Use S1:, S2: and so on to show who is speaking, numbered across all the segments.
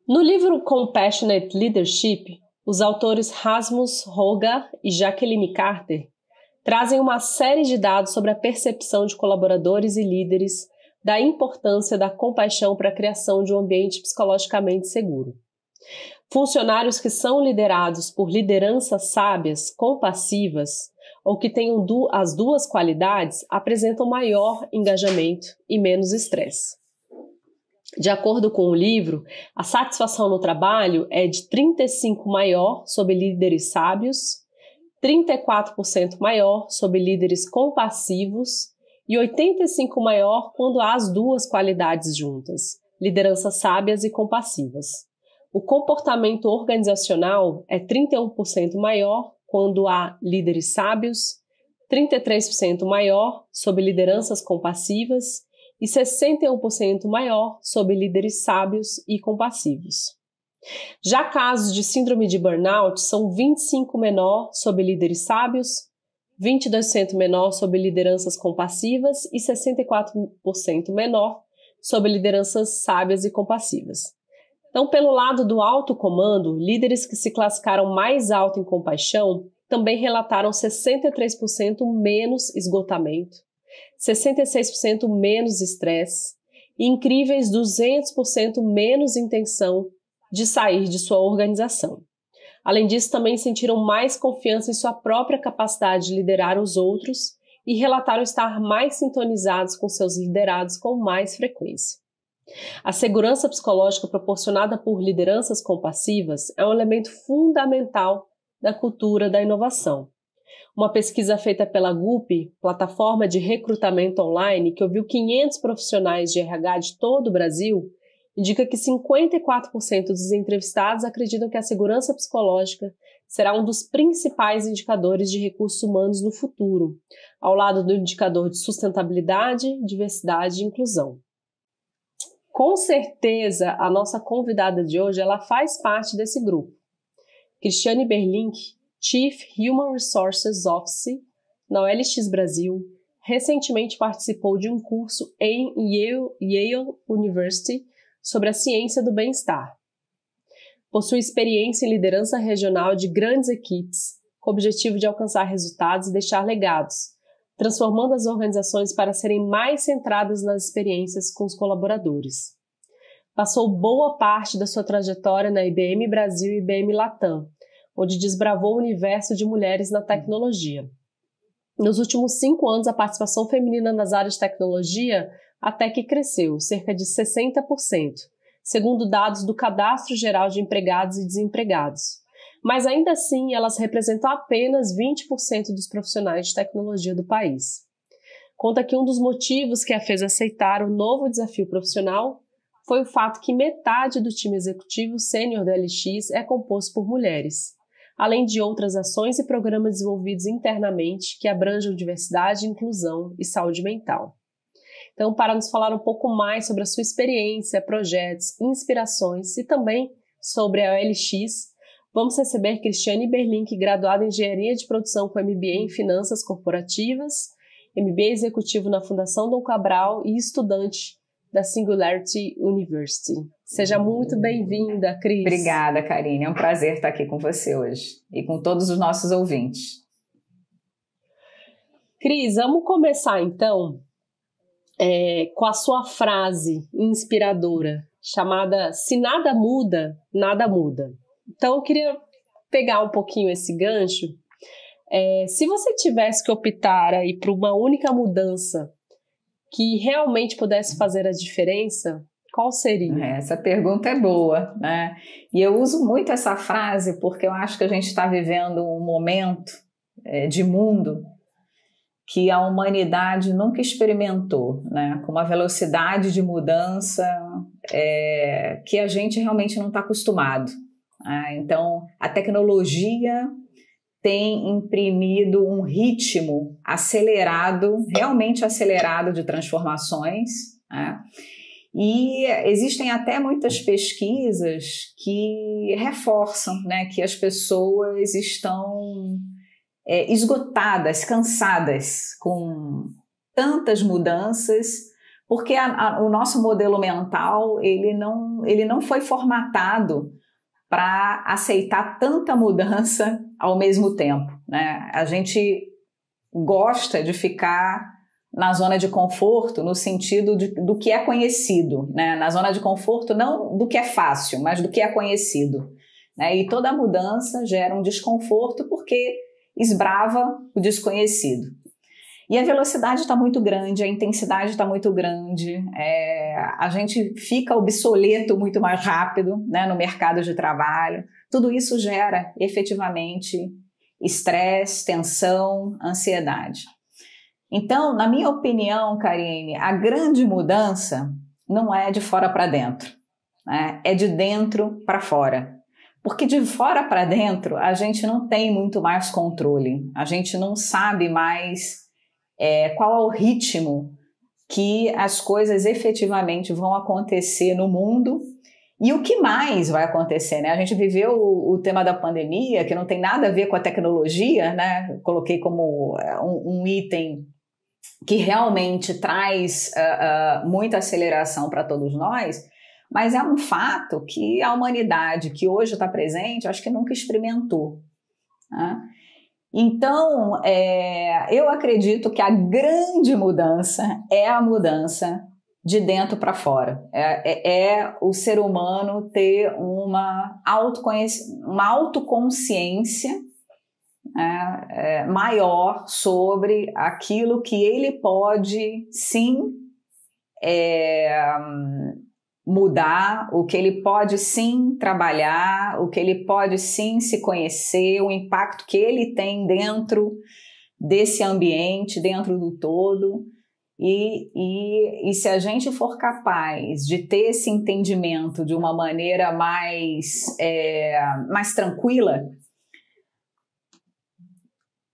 S1: No livro Compassionate Leadership, os autores Rasmus Roga e Jacqueline Carter trazem uma série de dados sobre a percepção de colaboradores e líderes da importância da compaixão para a criação de um ambiente psicologicamente seguro. Funcionários que são liderados por lideranças sábias, compassivas, ou que tenham as duas qualidades, apresentam maior engajamento e menos estresse. De acordo com o livro, a satisfação no trabalho é de 35% maior sob líderes sábios, 34% maior sob líderes compassivos e 85% maior quando há as duas qualidades juntas, lideranças sábias e compassivas. O comportamento organizacional é 31% maior quando há líderes sábios, 33% maior sob lideranças compassivas e 61% maior sob líderes sábios e compassivos. Já casos de síndrome de burnout são 25% menor sob líderes sábios, 22% menor sob lideranças compassivas e 64% menor sob lideranças sábias e compassivas. Então, pelo lado do alto comando, líderes que se classificaram mais alto em compaixão também relataram 63% menos esgotamento, 66% menos estresse e incríveis 200% menos intenção de sair de sua organização. Além disso, também sentiram mais confiança em sua própria capacidade de liderar os outros e relataram estar mais sintonizados com seus liderados com mais frequência. A segurança psicológica proporcionada por lideranças compassivas é um elemento fundamental da cultura da inovação. Uma pesquisa feita pela GUP, plataforma de recrutamento online, que ouviu 500 profissionais de RH de todo o Brasil, indica que 54% dos entrevistados acreditam que a segurança psicológica será um dos principais indicadores de recursos humanos no futuro, ao lado do indicador de sustentabilidade, diversidade e inclusão. Com certeza, a nossa convidada de hoje ela faz parte desse grupo. Cristiane Berlink, Chief Human Resources Officer na OLX Brasil, recentemente participou de um curso em Yale University sobre a ciência do bem-estar. Possui experiência em liderança regional de grandes equipes, com o objetivo de alcançar resultados e deixar legados, transformando as organizações para serem mais centradas nas experiências com os colaboradores. Passou boa parte da sua trajetória na IBM Brasil e IBM Latam, onde desbravou o universo de mulheres na tecnologia. Nos últimos 5 anos, a participação feminina nas áreas de tecnologia até que cresceu, cerca de 60%, segundo dados do Cadastro Geral de Empregados e Desempregados. Mas ainda assim, elas representam apenas 20% dos profissionais de tecnologia do país. Conta que um dos motivos que a fez aceitar o novo desafio profissional foi o fato que metade do time executivo sênior da OLX é composto por mulheres, além de outras ações e programas desenvolvidos internamente que abranjam diversidade, inclusão e saúde mental. Então, para nos falar um pouco mais sobre a sua experiência, projetos, inspirações e também sobre a OLX, vamos receber Cristiane Berlink, graduada em Engenharia de Produção com MBA em Finanças Corporativas, MBA Executivo na Fundação Dom Cabral e estudante da Singularity University. Seja muito bem-vinda, Cris.
S2: Obrigada, Karine. É um prazer estar aqui com você hoje e com todos os nossos ouvintes.
S1: Cris, vamos começar então com a sua frase inspiradora, chamada "Se nada muda, nada muda". Então, eu queria pegar um pouquinho esse gancho. Se você tivesse que optar aí por uma única mudança que realmente pudesse fazer a diferença, qual seria?
S2: Essa pergunta é boa, né? E eu uso muito essa frase porque eu acho que a gente está vivendo um momento de mundo que a humanidade nunca experimentou, né? Com uma velocidade de mudança que a gente realmente não está acostumado. Então, a tecnologia tem imprimido um ritmo acelerado, realmente acelerado de transformações, né? E existem até muitas pesquisas que reforçam, né, que as pessoas estão esgotadas, cansadas com tantas mudanças, porque o nosso modelo mental ele não foi formatado para aceitar tanta mudança ao mesmo tempo, né? A gente gosta de ficar na zona de conforto no sentido do que é conhecido, né? Na zona de conforto não do que é fácil, mas do que é conhecido, né? E toda mudança gera um desconforto porque esbrava o desconhecido. E a velocidade está muito grande, a intensidade está muito grande, a gente fica obsoleto muito mais rápido, né, no mercado de trabalho. Tudo isso gera efetivamente estresse, tensão, ansiedade. Então, na minha opinião, Karine, a grande mudança não é de fora para dentro, né? É de dentro para fora. Porque de fora para dentro a gente não tem muito mais controle, a gente não sabe mais qual é o ritmo que as coisas efetivamente vão acontecer no mundo e o que mais vai acontecer, né? A gente viveu o tema da pandemia, que não tem nada a ver com a tecnologia, né? Coloquei como um item que realmente traz muita aceleração para todos nós, mas é um fato que a humanidade que hoje está presente, acho que nunca experimentou, né? Então, eu acredito que a grande mudança é a mudança de dentro para fora. É o ser humano ter uma autoconsciência maior sobre aquilo que ele pode, sim, mudar, o que ele pode sim trabalhar, o que ele pode sim se conhecer, o impacto que ele tem dentro desse ambiente, dentro do todo. E se a gente for capaz de ter esse entendimento de uma maneira mais tranquila,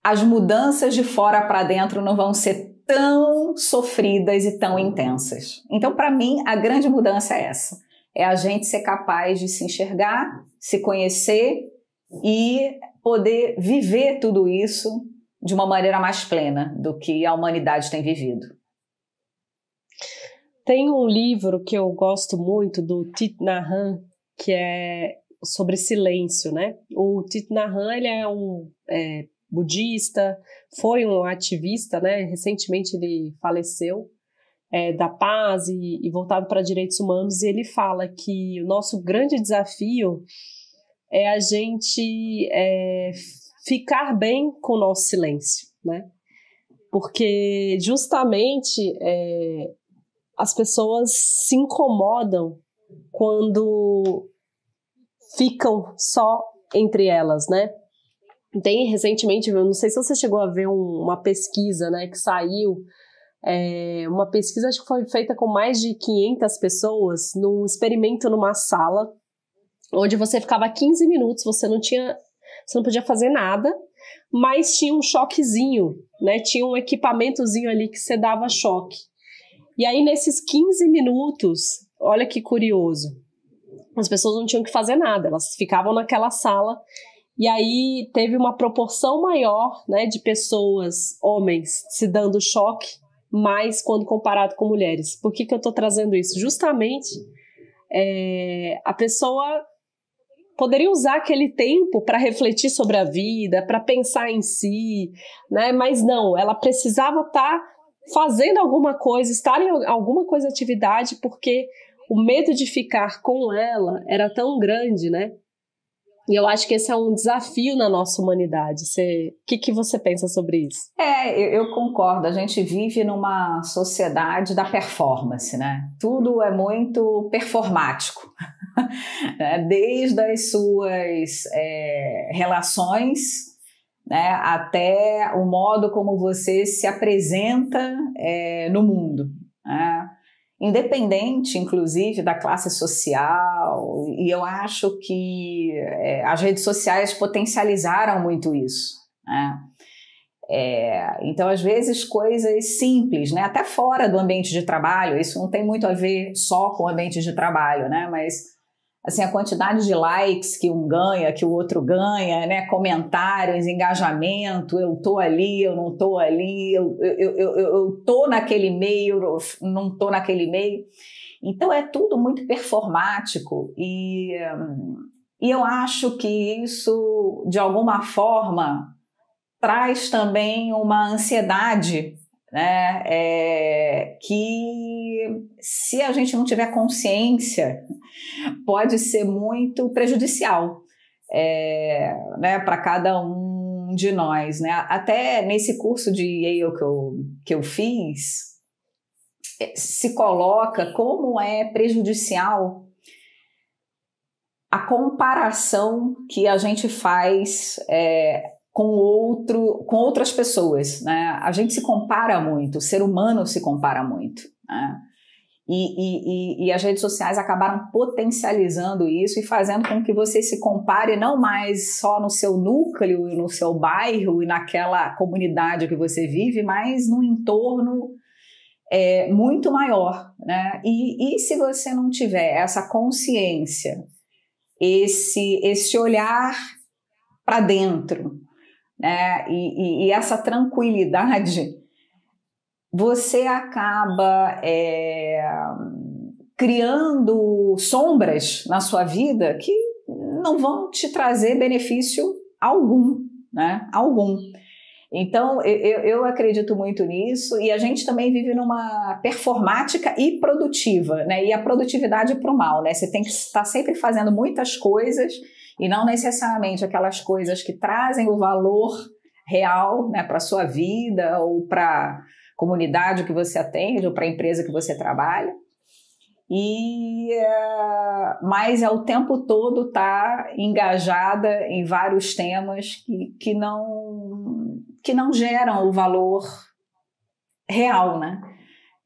S2: as mudanças de fora para dentro não vão ser tão sofridas e tão intensas. Então, para mim, a grande mudança é essa. É a gente ser capaz de se enxergar, se conhecer e poder viver tudo isso de uma maneira mais plena do que a humanidade tem vivido.
S1: Tem um livro que eu gosto muito do Thich Nhat Hanh, que é sobre silêncio, né? O Thich Nhat Hanh, ele é um budista, foi um ativista, né? Recentemente ele faleceu, da paz e voltado para direitos humanos, e ele fala que o nosso grande desafio é a gente ficar bem com o nosso silêncio, né? Porque justamente as pessoas se incomodam quando ficam só entre elas, né? Tem recentemente, eu não sei se você chegou a ver uma pesquisa, né, que saiu, uma pesquisa acho que foi feita com mais de 500 pessoas, num experimento numa sala, onde você ficava 15 minutos, você não podia fazer nada, mas tinha um choquezinho, né, tinha um equipamentozinho ali que você dava choque. E aí nesses 15 minutos, olha que curioso, as pessoas não tinham que fazer nada, elas ficavam naquela sala. E aí teve uma proporção maior, né, de pessoas, homens, se dando choque, mais quando comparado com mulheres. Por que eu estou trazendo isso? Justamente a pessoa poderia usar aquele tempo para refletir sobre a vida, para pensar em si, né? Mas não, ela precisava estar fazendo alguma coisa, estar em alguma coisa, atividade, porque o medo de ficar com ela era tão grande, né? E eu acho que esse é um desafio na nossa humanidade. O que você pensa sobre isso?
S2: Eu concordo. A gente vive numa sociedade da performance, né? Tudo é muito performático. Desde as suas relações, né, até o modo como você se apresenta no mundo, né? Independente, inclusive, da classe social, e eu acho que as redes sociais potencializaram muito isso, né? Então, às vezes, coisas simples, né? Até fora do ambiente de trabalho, isso não tem muito a ver só com o ambiente de trabalho, né? Mas assim, a quantidade de likes que um ganha, que o outro ganha, né? Comentários, engajamento, eu tô ali, eu não tô ali, eu tô naquele meio, eu não tô naquele meio. Então é tudo muito performático e eu acho que isso, de alguma forma, traz também uma ansiedade, né? Que se a gente não tiver consciência, pode ser muito prejudicial, né, para cada um de nós, né? Até nesse curso de Yale que eu fiz, se coloca como é prejudicial a comparação que a gente faz com outras pessoas, né? A gente se compara muito, o ser humano se compara muito, né? E as redes sociais acabaram potencializando isso e fazendo com que você se compare não mais só no seu núcleo, no seu bairro e naquela comunidade que você vive, mas num entorno muito maior, né? E se você não tiver essa consciência, esse olhar para dentro, né? E essa tranquilidade, você acaba criando sombras na sua vida que não vão te trazer benefício algum, né? Algum. Então, eu acredito muito nisso, e a gente também vive numa performática e produtiva, né? E a produtividade para o mal, né? Você tem que estar sempre fazendo muitas coisas e não necessariamente aquelas coisas que trazem o valor real, né, para a sua vida ou para a comunidade que você atende ou para a empresa que você trabalha. Mas o tempo todo está engajada em vários temas que não geram o valor real, né?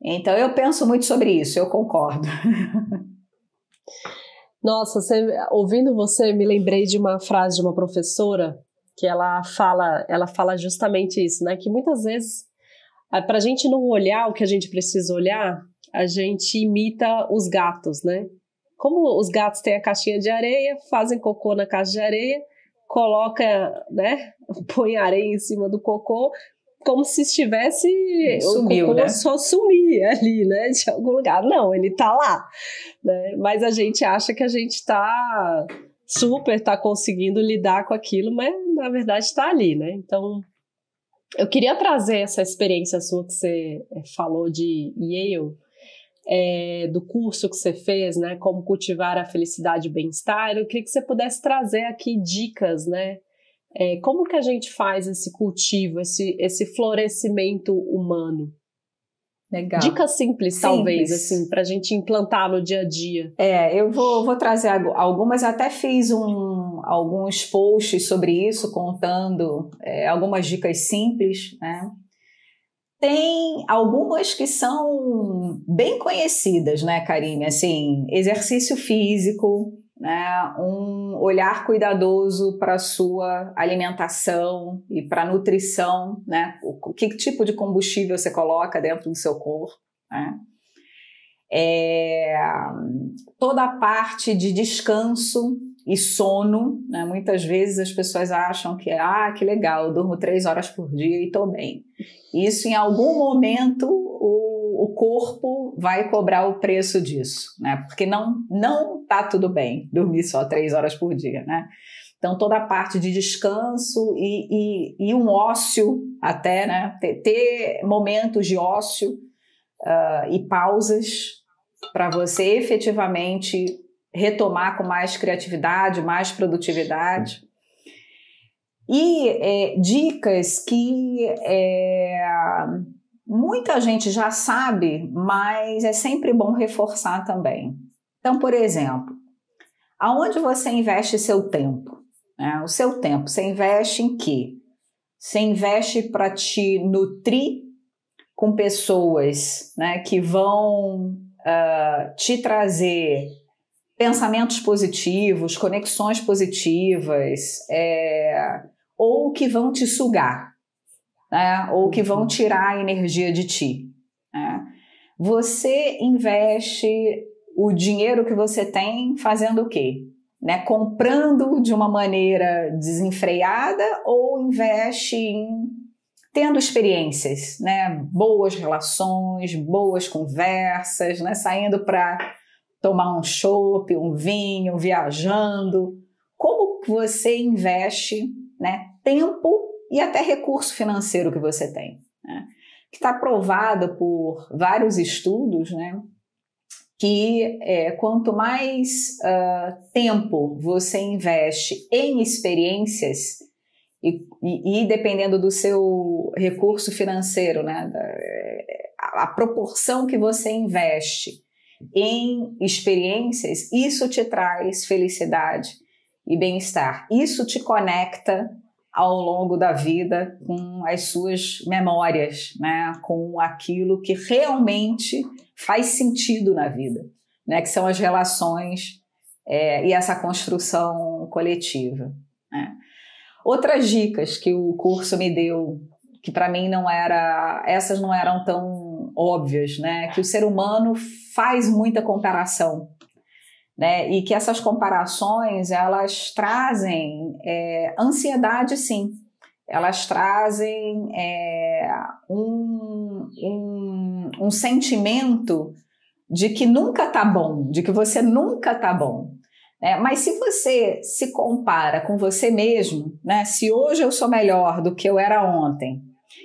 S2: Então, eu penso muito sobre isso, eu concordo.
S1: Nossa, ouvindo você, me lembrei de uma frase de uma professora que ela fala justamente isso, né? Que muitas vezes, para a gente não olhar o que a gente precisa olhar, a gente imita os gatos, né? Como os gatos têm a caixinha de areia, fazem cocô na caixa de areia, coloca, né? Põe areia em cima do cocô, como se estivesse
S2: sumiu,
S1: o cocô,
S2: né?
S1: só sumir ali, né? De algum lugar. Não, ele tá lá, né? Mas a gente acha que a gente tá conseguindo lidar com aquilo, mas na verdade está ali, né? Então, eu queria trazer essa experiência sua que você falou de Yale, do curso que você fez, né? Como cultivar a felicidade e o bem-estar. Eu queria que você pudesse trazer aqui dicas, né? Como que a gente faz esse cultivo, esse florescimento humano?
S2: Legal.
S1: Dicas simples, talvez, assim, para a gente implantar no dia a dia.
S2: Eu vou trazer algumas, até fiz alguns posts sobre isso, contando algumas dicas simples, né? Tem algumas que são bem conhecidas, né, Karine? Assim, exercício físico, né? Um olhar cuidadoso para a sua alimentação e para a nutrição, né? Que tipo de combustível você coloca dentro do seu corpo, né? Toda a parte de descanso e sono, né? Muitas vezes as pessoas acham que legal, eu durmo 3 horas por dia e estou bem. Isso, em algum momento, o corpo vai cobrar o preço disso, né? Porque não tá tudo bem dormir só 3 horas por dia, né? Então, toda a parte de descanso e um ócio até, né? Ter momentos de ócio e pausas para você efetivamente retomar com mais criatividade, mais produtividade. E dicas que muita gente já sabe, mas é sempre bom reforçar também. Então, por exemplo, aonde você investe seu tempo? O seu tempo, você investe em quê? Você investe para te nutrir com pessoas, né, que vão te trazer pensamentos positivos, conexões positivas, ou que vão te sugar, né? Ou que vão tirar a energia de ti, né? Você investe o dinheiro que você tem fazendo o quê? Né? Comprando de uma maneira desenfreada ou investe em tendo experiências, né? Boas relações, boas conversas, né? Saindo para tomar um chopp, um vinho, viajando. Como você investe, né? Tempo e até recurso financeiro que você tem, né? Que está provado por vários estudos, né? Que quanto mais tempo você investe em experiências e dependendo do seu recurso financeiro, né, a proporção que você investe em experiências, isso te traz felicidade e bem-estar. Isso te conecta ao longo da vida com as suas memórias, né, com aquilo que realmente faz sentido na vida, né, que são as relações e essa construção coletiva, né. Outras dicas que o curso me deu, que para mim essas não eram tão óbvias, né? Que o ser humano faz muita comparação, né? E que essas comparações, elas trazem ansiedade, sim. Elas trazem um sentimento de que nunca tá bom, de que você nunca tá bom. Mas se você se compara com você mesmo, né? Se hoje eu sou melhor do que eu era ontem,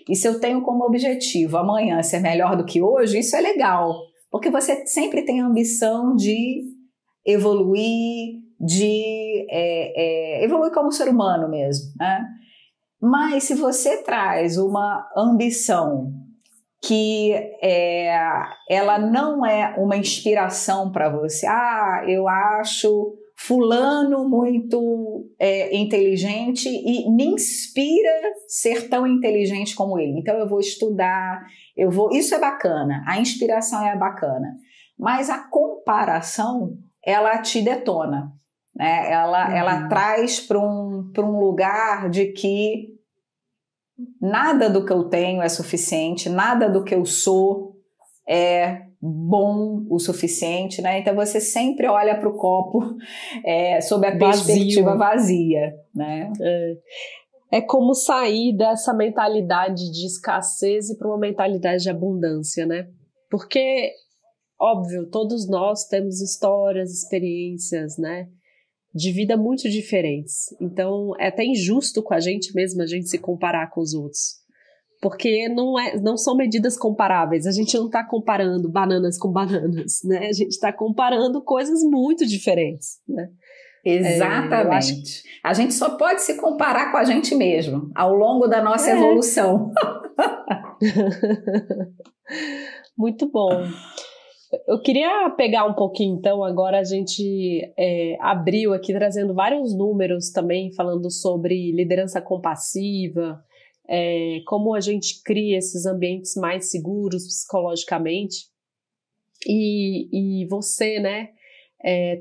S2: e se eu tenho como objetivo amanhã ser melhor do que hoje, isso é legal, porque você sempre tem a ambição de evoluir, evoluir como ser humano mesmo, né? Mas se você traz uma ambição que ela não é uma inspiração para você, eu acho fulano muito inteligente e me inspira ser tão inteligente como ele. Então eu vou estudar, isso é bacana, a inspiração é bacana, mas a comparação, ela te detona, né? Ela traz para um lugar de que nada do que eu tenho é suficiente, nada do que eu sou é bom o suficiente, né? Então você sempre olha para o copo sob a perspectiva vazia, né?
S1: É como sair dessa mentalidade de escassez e para uma mentalidade de abundância, né? Porque, óbvio, todos nós temos histórias, experiências, né, de vida muito diferentes. Então, é até injusto com a gente mesmo a gente se comparar com os outros. Porque não são medidas comparáveis. A gente não está comparando bananas com bananas, né? A gente está comparando coisas muito diferentes, né?
S2: Exatamente. A gente só pode se comparar com a gente mesmo ao longo da nossa evolução.
S1: Muito bom. Eu queria pegar um pouquinho, então, agora a gente abriu aqui trazendo vários números também, falando sobre liderança compassiva, como a gente cria esses ambientes mais seguros psicologicamente. E você, né,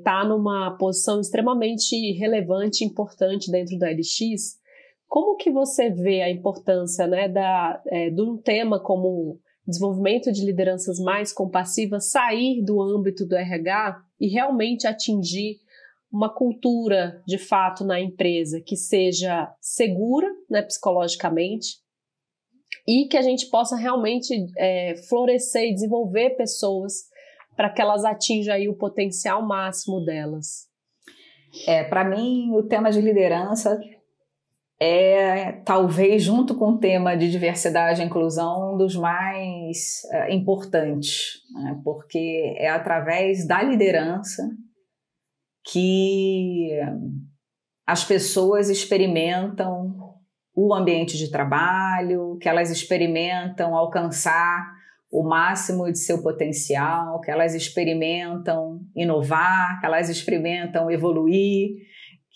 S1: tá numa posição extremamente relevante e importante dentro da LX. Como que você vê a importância, né, de um tema como desenvolvimento de lideranças mais compassivas sair do âmbito do RH e realmente atingir uma cultura, de fato, na empresa que seja segura, né, psicologicamente, e que a gente possa realmente florescer e desenvolver pessoas para que elas atinjam aí o potencial máximo delas?
S2: Para mim, o tema de liderança talvez, junto com o tema de diversidade e inclusão, um dos mais importantes, né? Porque é através da liderança que as pessoas experimentam o ambiente de trabalho, que elas experimentam alcançar o máximo de seu potencial, que elas experimentam inovar, que elas experimentam evoluir,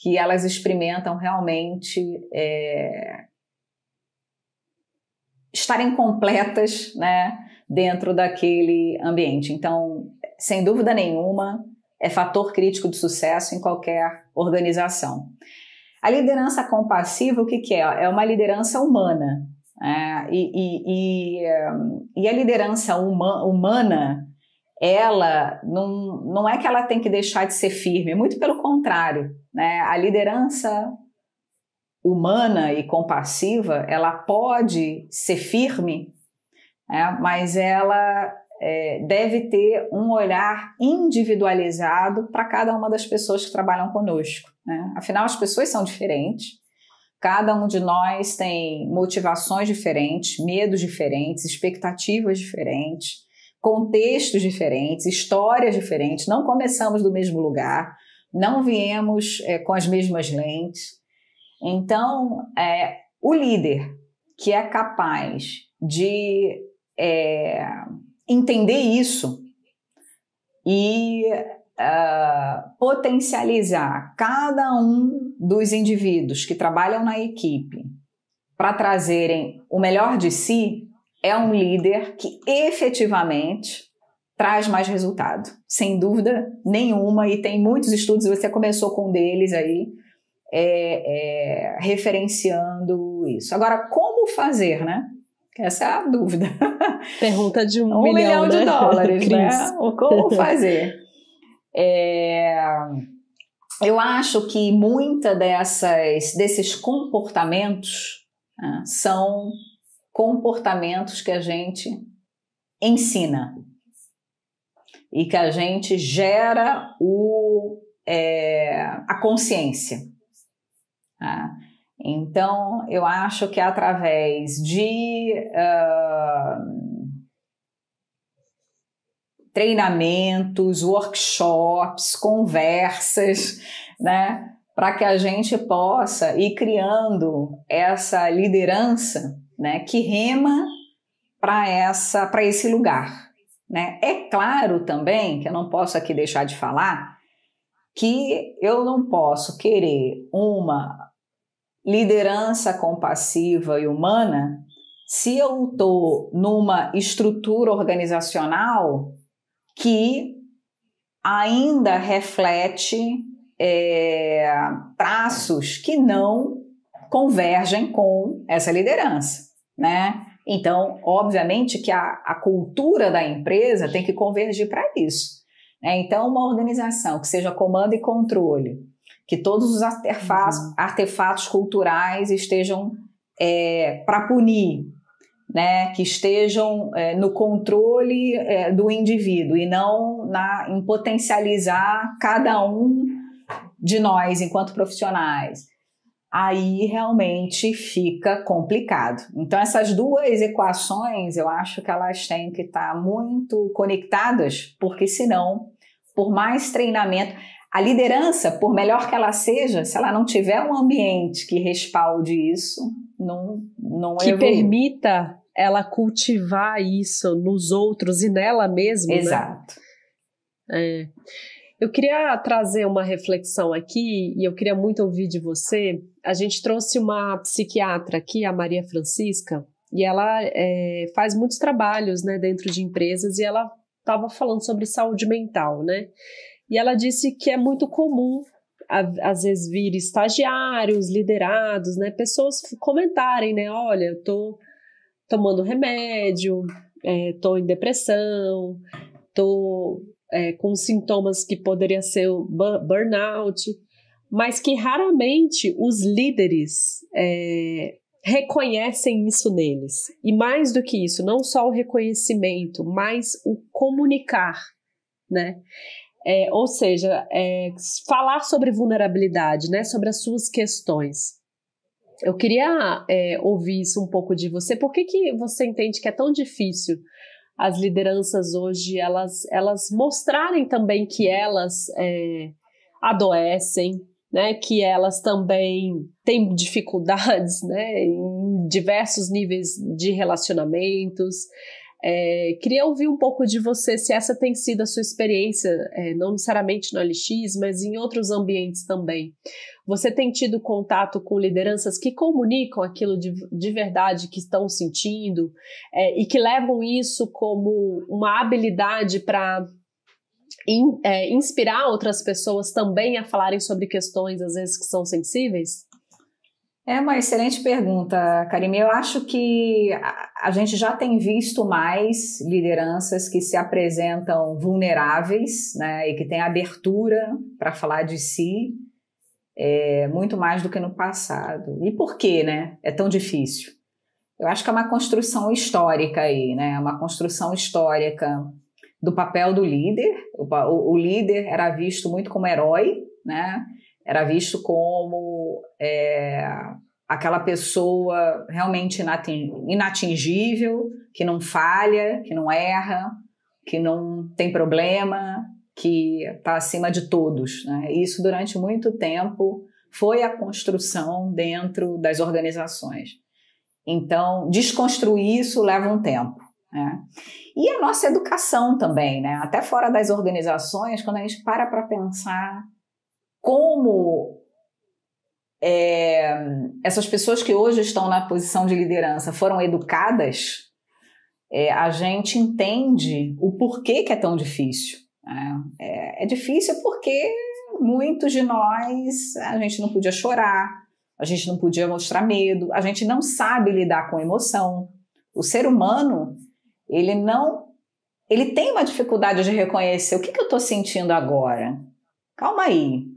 S2: que elas experimentam realmente estarem completas, né, dentro daquele ambiente. Então, sem dúvida nenhuma, é fator crítico de sucesso em qualquer organização. A liderança compassiva, o que é? É uma liderança humana. E a liderança humana, ela não é que ela tem que deixar de ser firme, muito pelo contrário, né? A liderança humana e compassiva, ela pode ser firme, né? Mas ela deve ter um olhar individualizado para cada uma das pessoas que trabalham conosco, né? Afinal, as pessoas são diferentes, cada um de nós tem motivações diferentes, medos diferentes, expectativas diferentes, contextos diferentes, histórias diferentes, não começamos do mesmo lugar, não viemos com as mesmas lentes. Então, o líder que é capaz de entender isso e potencializar cada um dos indivíduos que trabalham na equipe para trazerem o melhor de si, é um líder que efetivamente traz mais resultado, sem dúvida nenhuma, e tem muitos estudos, você começou com um deles aí, referenciando isso. Agora, como fazer, né? Essa é a dúvida.
S1: Pergunta de
S2: $1 milhão,
S1: né?
S2: de dólares, né? Como fazer? Eu acho que muita desses comportamentos, né, são comportamentos que a gente ensina e que a gente gera a consciência. Tá? Então, eu acho que através de treinamentos, workshops, conversas, né, para que a gente possa ir criando essa liderança, né, que rema para esse lugar, né? É claro também que eu não posso aqui deixar de falar que eu não posso querer uma liderança compassiva e humana se eu estou numa estrutura organizacional que ainda reflete traços que não convergem com essa liderança, né? Então, obviamente que a cultura da empresa tem que convergir para isso, né? Então, uma organização que seja comando e controle, que todos os artefatos culturais estejam para punir, né? Que estejam no controle do indivíduo e não em potencializar cada um de nós enquanto profissionais. Aí realmente fica complicado. Então, essas duas equações, eu acho que elas têm que estar muito conectadas, porque senão, por mais treinamento, a liderança, por melhor que ela seja, se ela não tiver um ambiente que respalde isso, não
S1: que
S2: evolui.
S1: Permita ela cultivar isso nos outros e nela mesma.
S2: Exato.
S1: Né? Eu queria trazer uma reflexão aqui e eu queria muito ouvir de você. A gente trouxe uma psiquiatra aqui, a Maria Francisca, e ela faz muitos trabalhos, né, dentro de empresas, e ela estava falando sobre saúde mental, né? E ela disse que é muito comum, às vezes, vir estagiários, liderados, né, pessoas comentarem, né, olha, eu tô tomando remédio, tô em depressão, tô com sintomas que poderia ser o burnout, mas que raramente os líderes reconhecem isso neles. E mais do que isso, não só o reconhecimento, mas o comunicar, né? Ou seja, falar sobre vulnerabilidade, né? Sobre as suas questões. Eu queria ouvir isso um pouco de você. Por que você entende que é tão difícil as lideranças hoje, elas mostrarem também que elas adoecem, né, que elas também têm dificuldades, né, em diversos níveis de relacionamentos? Queria ouvir um pouco de você, se essa tem sido a sua experiência, não necessariamente no OLX, mas em outros ambientes também. Você tem tido contato com lideranças que comunicam aquilo de verdade que estão sentindo e que levam isso como uma habilidade para inspirar outras pessoas também a falarem sobre questões, às vezes, que são sensíveis?
S2: É uma excelente pergunta, Karime. Eu acho que a gente já tem visto mais lideranças que se apresentam vulneráveis, né, e que têm abertura para falar de si, muito mais do que no passado. E por que, né, é tão difícil? Eu acho que é uma construção histórica aí, né, uma construção histórica do papel do líder. O líder era visto muito como herói, né? Era visto como aquela pessoa realmente inatingível, que não falha, que não erra, que não tem problema, que está acima de todos, né? Isso durante muito tempo foi a construção dentro das organizações. Então, desconstruir isso leva um tempo, né? E a nossa educação também, né? Até fora das organizações, quando a gente para pensar como essas pessoas que hoje estão na posição de liderança foram educadas, a gente entende o porquê que é tão difícil, né? É difícil porque muitos de nós, a gente não podia chorar, a gente não podia mostrar medo, a gente não sabe lidar com emoção. O ser humano, ele tem uma dificuldade de reconhecer o que eu estou sentindo agora. Calma aí.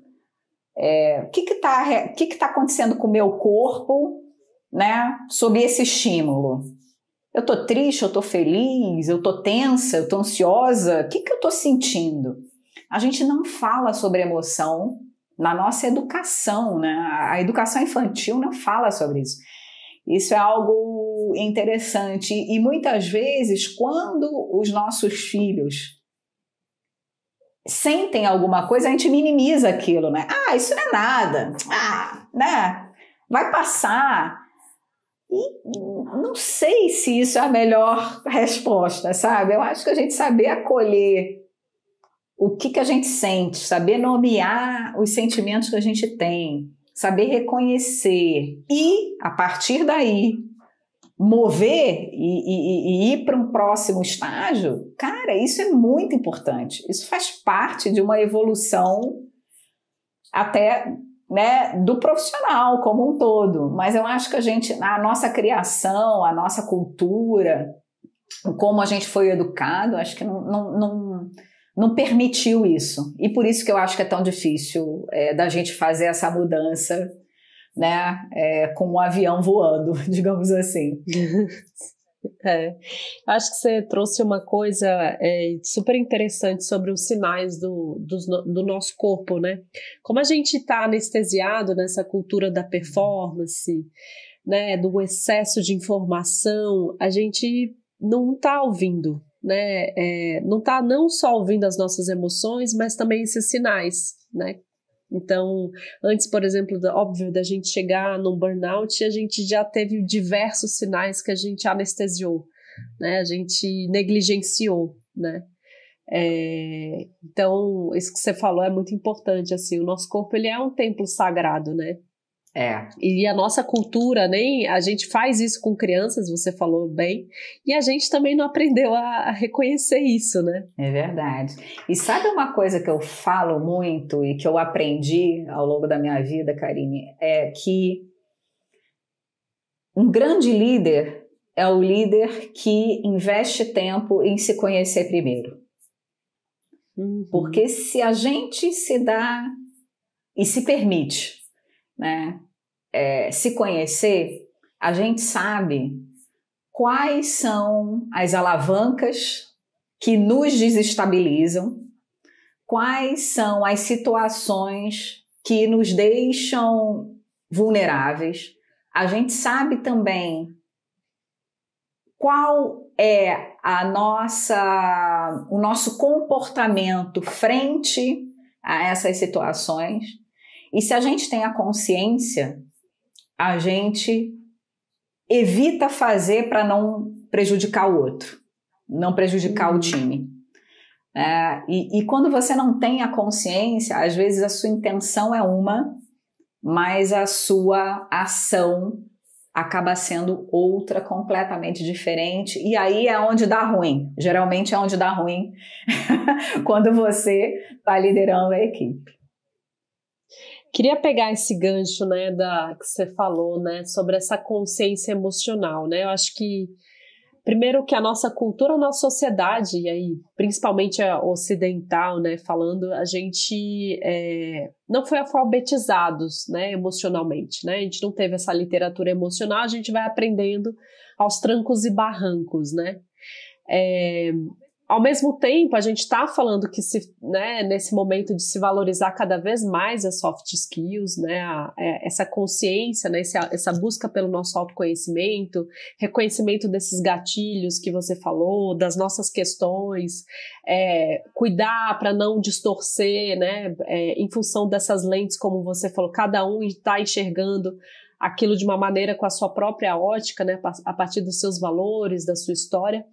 S2: O que tá acontecendo com o meu corpo, né, sob esse estímulo? Eu estou triste, eu estou feliz, eu estou tensa, eu estou ansiosa? O que eu estou sentindo? A gente não fala sobre emoção na nossa educação, né? A educação infantil não fala sobre isso. Isso é algo interessante. E muitas vezes, quando os nossos filhos sentem alguma coisa, a gente minimiza aquilo, né? Ah, isso não é nada. Ah, né? Vai passar. E não sei se isso é a melhor resposta, sabe? Eu acho que a gente saber acolher o que a gente sente, saber nomear os sentimentos que a gente tem, saber reconhecer e, a partir daí, mover e ir para um próximo estágio, cara, isso é muito importante. Isso faz parte de uma evolução até, né, do profissional como um todo. Mas eu acho que a nossa criação, a nossa cultura, como a gente foi educado, acho que não permitiu isso. E por isso que eu acho que é tão difícil da gente fazer essa mudança, né, com um avião voando, digamos assim.
S1: Acho que você trouxe uma coisa super interessante sobre os sinais do nosso corpo, né? Como a gente está anestesiado nessa cultura da performance, né, do excesso de informação, a gente não está ouvindo, né? Não está não só ouvindo as nossas emoções, mas também esses sinais, né? Então, antes, por exemplo, óbvio, da gente chegar num burnout, a gente já teve diversos sinais que a gente anestesiou, né? A gente negligenciou, né? Então, isso que você falou é muito importante, assim, o nosso corpo, ele é um templo sagrado, né? E a nossa cultura, a gente faz isso com crianças, você falou bem, e a gente também não aprendeu a reconhecer isso, né?
S2: É verdade. E sabe uma coisa que eu falo muito e que eu aprendi ao longo da minha vida, Karine, é que um grande líder é o líder que investe tempo em se conhecer primeiro.
S1: Uhum.
S2: Porque se a gente se dá e se permite, né, se conhecer, a gente sabe quais são as alavancas que nos desestabilizam, quais são as situações que nos deixam vulneráveis. A gente sabe também qual é o nosso comportamento frente a essas situações. E se a gente tem a consciência, a gente evita fazer para não prejudicar o outro, não prejudicar o time. E quando você não tem a consciência, às vezes a sua intenção é uma, mas a sua ação acaba sendo outra, completamente diferente, e aí é onde dá ruim. Geralmente é onde dá ruim quando você está liderando a equipe.
S1: Queria pegar esse gancho, né, que você falou, né, sobre essa consciência emocional, né? Eu acho que, primeiro, que a nossa cultura, a nossa sociedade, e aí, principalmente a ocidental, né, falando, a gente não foi alfabetizados, né, emocionalmente, né? A gente não teve essa literatura emocional, a gente vai aprendendo aos trancos e barrancos, né? Ao mesmo tempo, a gente está falando que né, nesse momento de se valorizar cada vez mais as soft skills, né, essa consciência, né, essa busca pelo nosso autoconhecimento, reconhecimento desses gatilhos que você falou, das nossas questões, cuidar para não distorcer, né, em função dessas lentes, como você falou, cada um está enxergando aquilo de uma maneira com a sua própria ótica, né, a partir dos seus valores, da sua história.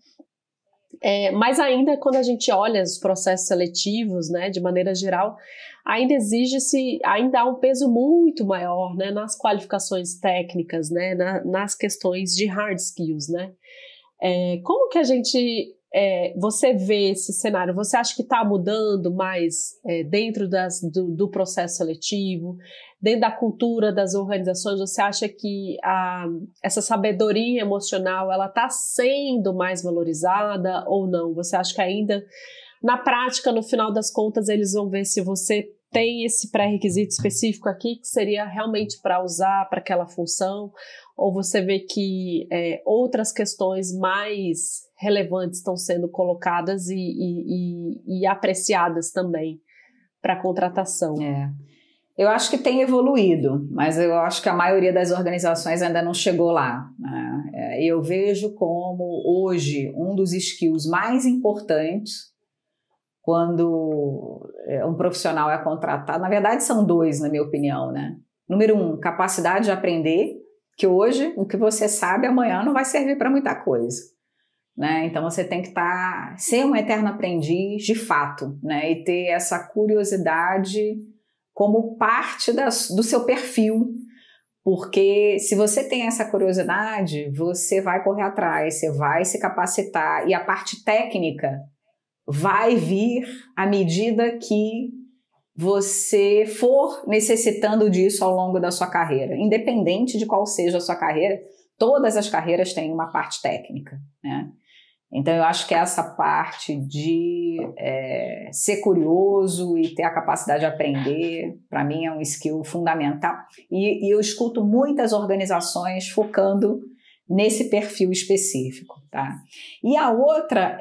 S1: Mas ainda quando a gente olha os processos seletivos, né, de maneira geral, ainda há um peso muito maior, né, nas qualificações técnicas, né, nas questões de hard skills, né. Como que você vê esse cenário? Você acha que está mudando mais dentro do processo seletivo, dentro da cultura das organizações? Você acha que essa sabedoria emocional ela está sendo mais valorizada ou não? Você acha que ainda, na prática, no final das contas, eles vão ver se você tem esse pré-requisito específico aqui que seria realmente para usar para aquela função, ou você vê que outras questões mais relevantes estão sendo colocadas e apreciadas também para a contratação?
S2: Eu acho que tem evoluído, mas eu acho que a maioria das organizações ainda não chegou lá, né? Eu vejo como hoje um dos skills mais importantes quando um profissional é contratado, na verdade são dois, na minha opinião, né? Número 1, capacidade de aprender, que hoje o que você sabe amanhã não vai servir para muita coisa, né? Então você tem que ser um eterno aprendiz de fato, né? E ter essa curiosidade como parte do seu perfil, porque se você tem essa curiosidade, você vai correr atrás, você vai se capacitar e a parte técnica vai vir à medida que você for necessitando disso ao longo da sua carreira. Independente de qual seja a sua carreira, todas as carreiras têm uma parte técnica, né? Então eu acho que essa parte de ser curioso e ter a capacidade de aprender, para mim é um skill fundamental. E eu escuto muitas organizações focando nesse perfil específico, tá? E a outra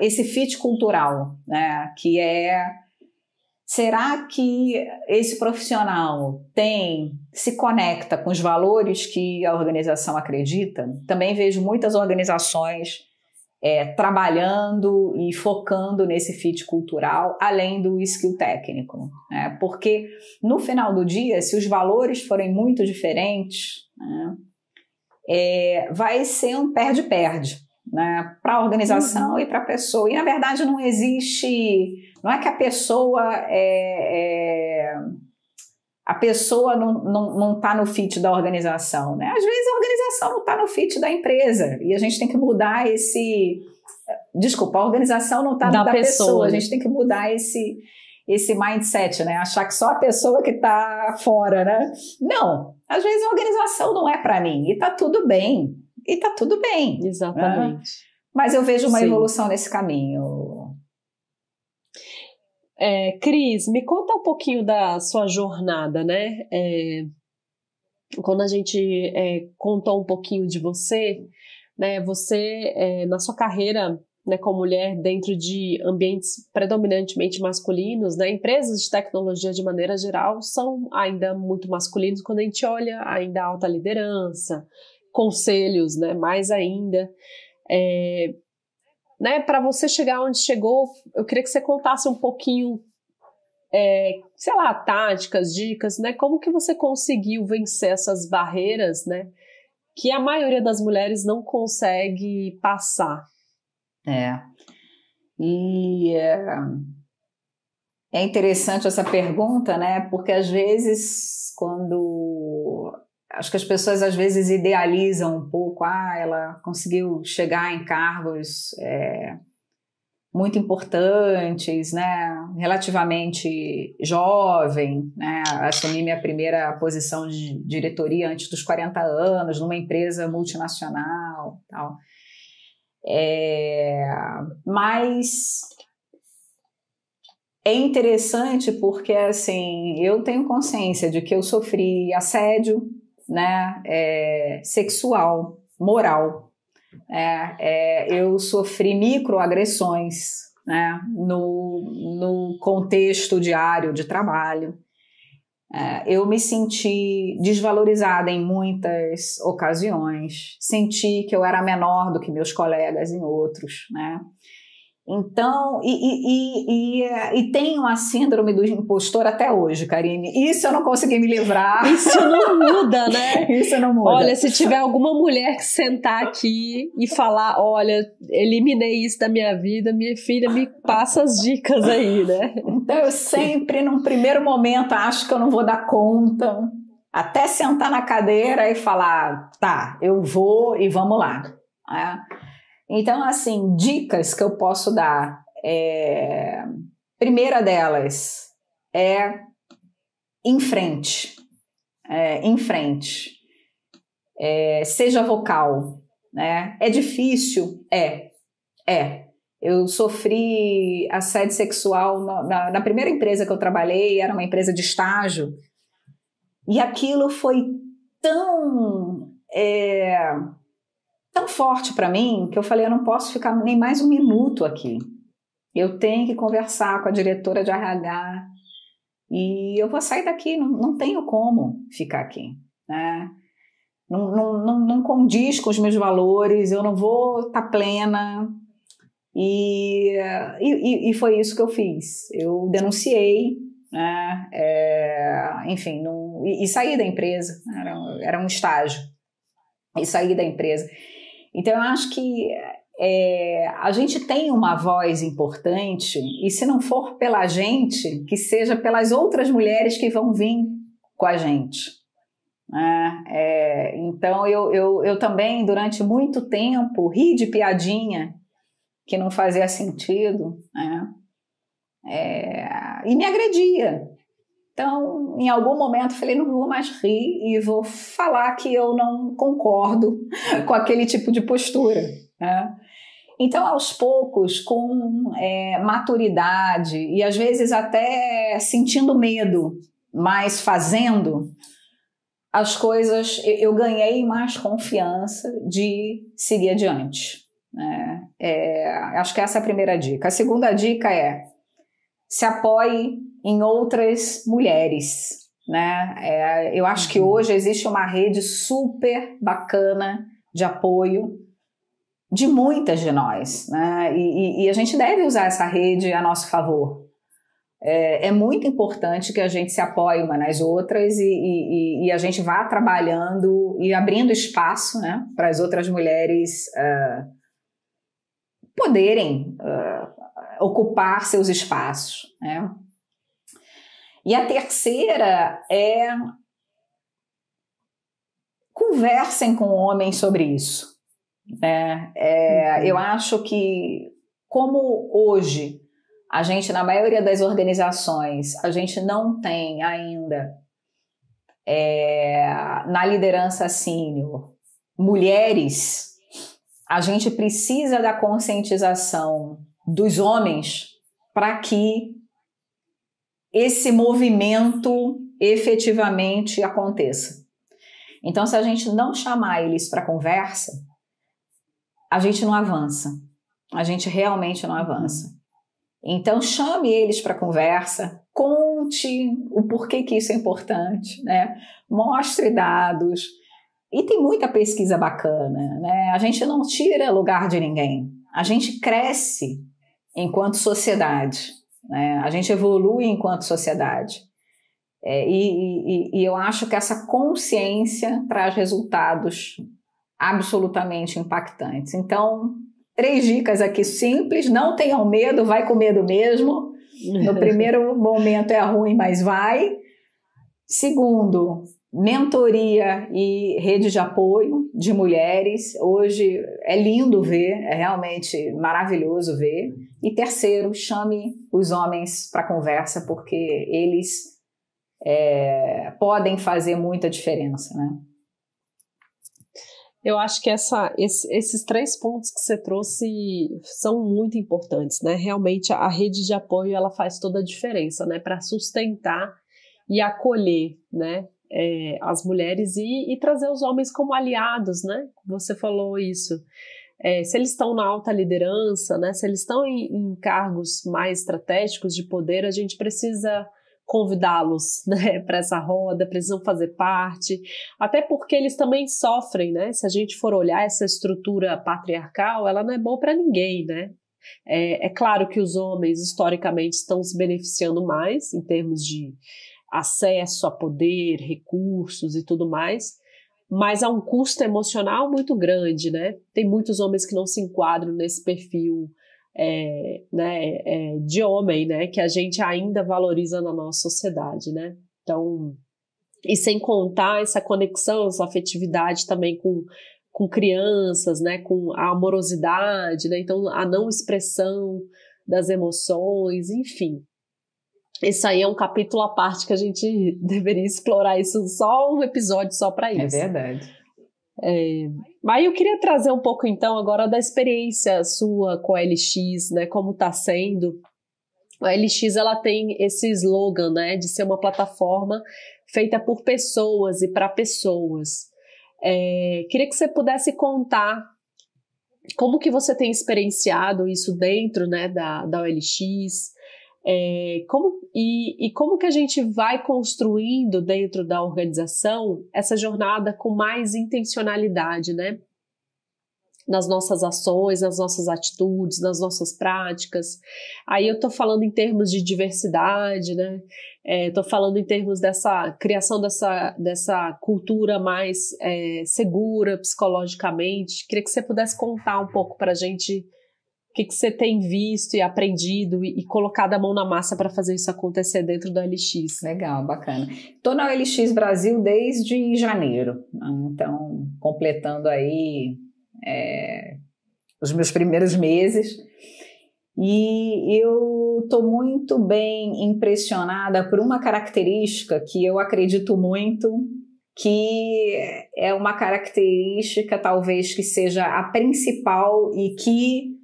S2: esse fit cultural, né? Que será que esse profissional se conecta com os valores que a organização acredita? Também vejo muitas organizações trabalhando e focando nesse fit cultural, além do skill técnico, né? Porque no final do dia, se os valores forem muito diferentes, né, vai ser um perde-perde, né, para a organização e para a pessoa. E na verdade não é que a pessoa não está no fit da organização, né? Às vezes a organização não está no fit da empresa e a gente tem que mudar a organização não está da pessoa, a gente tem que mudar esse mindset, né? Achar que só a pessoa que está fora, né? Não, às vezes a organização não é para mim e está tudo bem,
S1: Exatamente.
S2: Né? Mas eu vejo uma evolução nesse caminho.
S1: Cris, me conta um pouquinho da sua jornada, né? Quando a gente contou um pouquinho de você, né? Você, na sua carreira, né, como mulher dentro de ambientes predominantemente masculinos, né? Empresas de tecnologia de maneira geral são ainda muito masculinos quando a gente olha ainda a alta liderança, conselhos, né? Mais ainda. Né, para você chegar onde chegou, eu queria que você contasse um pouquinho, sei lá, táticas, dicas, né, como que você conseguiu vencer essas barreiras, né, que a maioria das mulheres não consegue passar.
S2: E é interessante essa pergunta, né, porque às vezes acho que as pessoas às vezes idealizam um pouco, ela conseguiu chegar em cargos muito importantes, né? Relativamente jovem, né? Assumi minha primeira posição de diretoria antes dos 40 anos, numa empresa multinacional, tal. Mas é interessante porque, assim, eu tenho consciência de que eu sofri assédio, né, sexual, moral. Eu sofri microagressões, né, no contexto diário de trabalho. Eu me senti desvalorizada em muitas ocasiões, senti que eu era menor do que meus colegas em outros, né? Então, e tenho a síndrome do impostor até hoje, Karine. Isso eu não consegui me livrar.
S1: Isso não muda, né?
S2: Isso não muda.
S1: Olha, se tiver alguma mulher que sentar aqui e falar, olha, eliminei isso da minha vida, minha filha, me passa as dicas aí, né?
S2: Então, eu sempre, num primeiro momento, acho que eu não vou dar conta, até sentar na cadeira e falar, tá, eu vou e vamos lá. Então, assim, dicas que eu posso dar. Primeira delas é em frente. Em frente. Seja vocal. Né? É difícil? Eu sofri assédio sexual na primeira empresa que eu trabalhei, era uma empresa de estágio, e aquilo foi tão forte para mim que eu falei, eu não posso ficar nem mais um minuto aqui. Eu tenho que conversar com a diretora de RH e eu vou sair daqui, não tenho como ficar aqui. Né? Não condiz com os meus valores, eu não vou estar plena. E foi isso que eu fiz. Eu denunciei, né? Enfim, e saí da empresa. Era um estágio. E saí da empresa. Então, eu acho que a gente tem uma voz importante, e se não for pela gente, que seja pelas outras mulheres que vão vir com a gente. Então, eu também, durante muito tempo, ri de piadinha que não fazia sentido, né? E me agredia. Então, em algum momento, eu falei, não vou mais rir e vou falar que eu não concordo com aquele tipo de postura. Né? Então, aos poucos, com maturidade e às vezes até sentindo medo, mas fazendo, as coisas, eu ganhei mais confiança de seguir adiante. Acho que essa é a primeira dica. A segunda dica se apoie em outras mulheres, né? Eu acho que hoje existe uma rede super bacana de apoio de muitas de nós, né? E a gente deve usar essa rede a nosso favor. É muito importante que a gente se apoie uma nas outras e a gente vá trabalhando e abrindo espaço, né, para as outras mulheres poderem ocupar seus espaços. Né? E a terceira conversem com homens sobre isso. Né? Eu acho que, como hoje a gente, na maioria das organizações, a gente não tem ainda na liderança sênior mulheres, a gente precisa da conscientização dos homens para que esse movimento efetivamente aconteça. Então, se a gente não chamar eles para conversa, a gente não avança. A gente realmente não avança. Então, chame eles para conversa, conte o porquê que isso é importante, né? Mostre dados. E tem muita pesquisa bacana, né? A gente não tira lugar de ninguém. A gente cresce enquanto sociedade, né? A gente evolui enquanto sociedade. E eu acho que essa consciência traz resultados absolutamente impactantes. Então, 3 dicas aqui simples: não tenham medo, vai com medo mesmo. No primeiro momento é ruim, mas vai. Segundo, mentoria e rede de apoio de mulheres. Hoje é lindo ver, é realmente maravilhoso ver. E terceiro, chame os homens para conversa, porque eles podem fazer muita diferença, né?
S1: Eu acho que esses 3 pontos que você trouxe são muito importantes, né? Realmente a rede de apoio ela faz toda a diferença, né? Para sustentar e acolher, né? As mulheres e trazer os homens como aliados, né? Você falou isso. Se eles estão na alta liderança, né? Se eles estão em cargos mais estratégicos de poder, a gente precisa convidá-los, né, para essa roda, precisam fazer parte, até porque eles também sofrem, né? Se a gente for olhar essa estrutura patriarcal, ela não é boa para ninguém, né? É claro que os homens historicamente estão se beneficiando mais em termos de acesso a poder, recursos e tudo mais, mas há um custo emocional muito grande, né? Tem muitos homens que não se enquadram nesse perfil de homem, né, que a gente ainda valoriza na nossa sociedade, né? Então, e sem contar essa conexão, essa afetividade também com crianças, né, com a amorosidade, né? Então, a não expressão das emoções, enfim. Esse aí é um capítulo à parte que a gente deveria explorar isso, só um episódio só para isso.
S2: É verdade.
S1: Mas eu queria trazer um pouco então agora da experiência sua com a LX, né, como está sendo. A LX ela tem esse slogan, né, de ser uma plataforma feita por pessoas e para pessoas. Queria que você pudesse contar como que você tem experienciado isso dentro, né, da OLX, como que a gente vai construindo dentro da organização essa jornada com mais intencionalidade, né? Nas nossas ações, nas nossas atitudes, nas nossas práticas. Aí eu estou falando em termos de diversidade, né? Estou falando em termos dessa criação dessa cultura mais segura psicologicamente. Queria que você pudesse contar um pouco para a gente o que você tem visto e aprendido e colocado a mão na massa para fazer isso acontecer dentro da OLX.
S2: Legal, bacana. Estou na OLX Brasil desde janeiro, então completando aí os meus primeiros meses, e eu estou muito bem impressionada por uma característica que eu acredito muito, que é uma característica talvez que seja a principal e que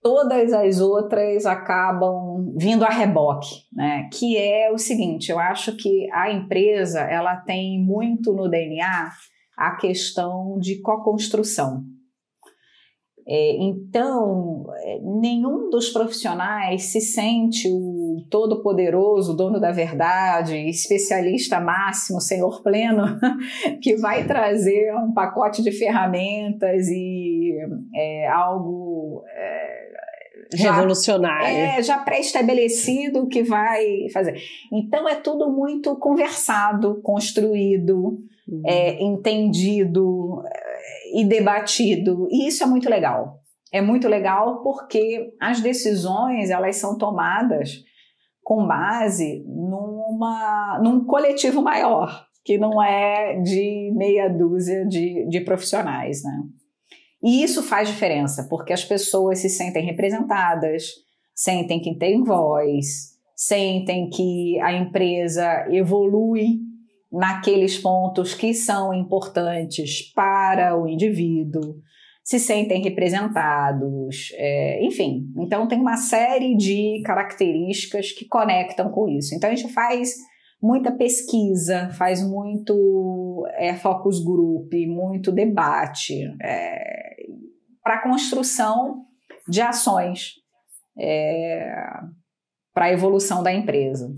S2: todas as outras acabam vindo a reboque, né? Que é o seguinte: eu acho que a empresa ela tem muito no DNA a questão de co-construção. Então, nenhum dos profissionais se sente o todo-poderoso, dono da verdade, especialista máximo, senhor pleno, que vai trazer um pacote de ferramentas e algo
S1: revolucionário.
S2: Já pré-estabelecido que vai fazer. Então, é tudo muito conversado, construído, entendido e debatido, e isso é muito legal. É muito legal porque as decisões elas são tomadas com base num coletivo maior, que não é de meia dúzia de profissionais, né? E isso faz diferença, porque as pessoas se sentem representadas, sentem que tem voz, sentem que a empresa evolui naqueles pontos que são importantes para o indivíduo, se sentem representados, enfim. Então, tem uma série de características que conectam com isso. Então, a gente faz muita pesquisa, faz muito focus group, muito debate para a construção de ações para a evolução da empresa.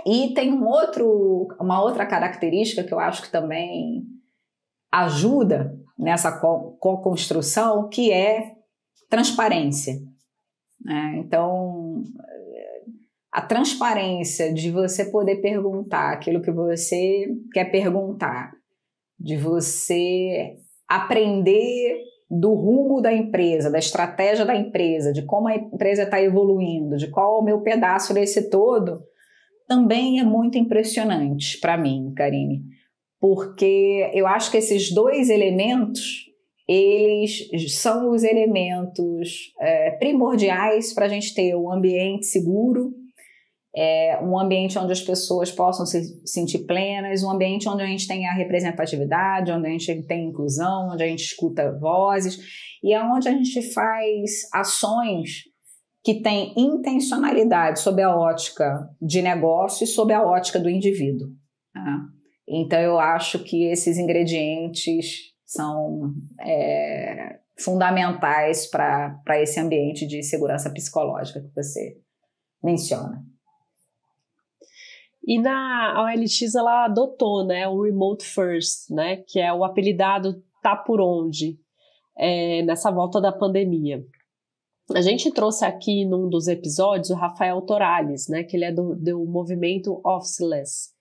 S2: E tem uma outra característica que eu acho que também ajuda nessa co-construção, que é transparência, né? Então, a transparência de você poder perguntar aquilo que você quer perguntar, de você aprender do rumo da empresa, da estratégia da empresa, de como a empresa está evoluindo, de qual é o meu pedaço desse todo, também é muito impressionante para mim, Karine, porque eu acho que esses dois elementos, eles são os elementos primordiais para a gente ter um ambiente seguro, um ambiente onde as pessoas possam se sentir plenas, um ambiente onde a gente tem a representatividade, onde a gente tem inclusão, onde a gente escuta vozes, e é onde a gente faz ações que têm intencionalidade sob a ótica de negócio e sob a ótica do indivíduo. Tá? Então, eu acho que esses ingredientes são fundamentais para esse ambiente de segurança psicológica que você menciona.
S1: E a OLX, ela adotou, né, o Remote First, né, que é o apelidado Tá Por Onde, nessa volta da pandemia. A gente trouxe aqui num dos episódios o Rafael Torales, né, que ele é do movimento Officeless.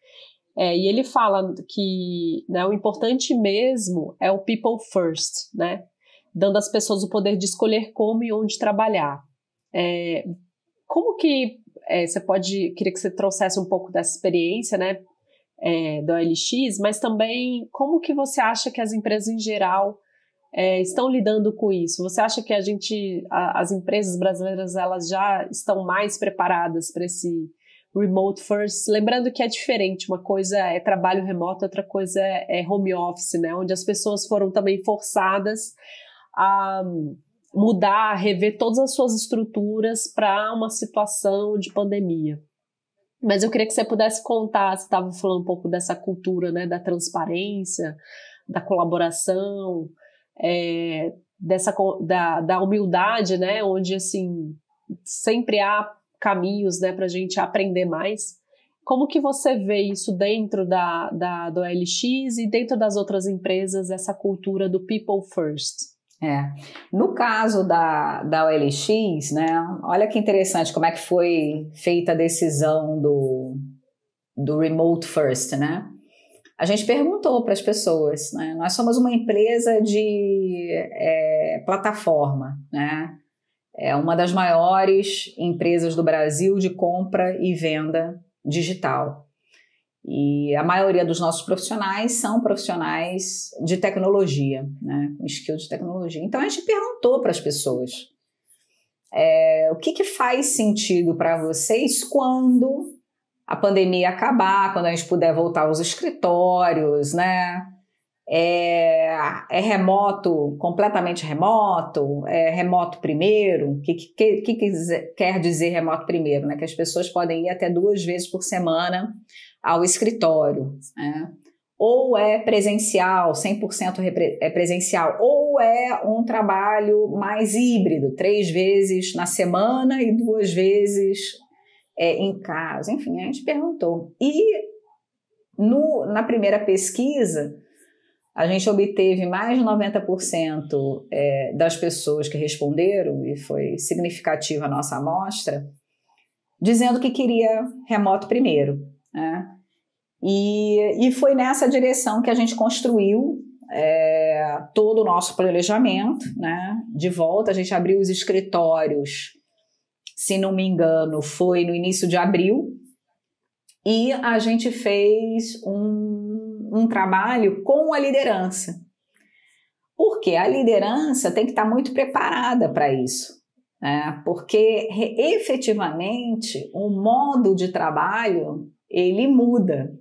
S1: E ele fala que, né, o importante mesmo é o People First, né, dando às pessoas o poder de escolher como e onde trabalhar. Como que queria que você trouxesse um pouco dessa experiência, né, da OLX, mas também como que você acha que as empresas em geral estão lidando com isso? Você acha que as empresas brasileiras, elas já estão mais preparadas para esse remote first? Lembrando que é diferente, uma coisa é trabalho remoto, outra coisa é home office, né, onde as pessoas foram também forçadas a mudar, rever todas as suas estruturas para uma situação de pandemia. Mas eu queria que você pudesse contar, você estava falando um pouco dessa cultura, né, da transparência, da colaboração, da humildade, né, onde assim, sempre há caminhos, né, para a gente aprender mais. Como que você vê isso dentro do OLX e dentro das outras empresas, essa cultura do people first?
S2: No caso da OLX, né, olha que interessante como é que foi feita a decisão do remote first, né? A gente perguntou para as pessoas, né? Nós somos uma empresa de plataforma, né? É uma das maiores empresas do Brasil de compra e venda digital. E a maioria dos nossos profissionais são profissionais de tecnologia, né? Com skill de tecnologia. Então, a gente perguntou para as pessoas o que faz sentido para vocês quando a pandemia acabar, quando a gente puder voltar aos escritórios, né? É remoto, completamente remoto? É remoto primeiro? O que quer dizer remoto primeiro? Né? Que as pessoas podem ir até 2 vezes por semana ao escritório, né? Ou é presencial, 100% presencial, ou é um trabalho mais híbrido, 3 vezes na semana e 2 vezes em casa. Enfim, a gente perguntou. E na primeira pesquisa, a gente obteve mais de 90% das pessoas que responderam, e foi significativa a nossa amostra, dizendo que queria remoto primeiro, né? E foi nessa direção que a gente construiu todo o nosso planejamento, né? De volta, a gente abriu os escritórios, se não me engano, foi no início de abril, e a gente fez um trabalho com a liderança. Porque a liderança tem que estar muito preparada para isso, né? Porque efetivamente o modo de trabalho ele muda.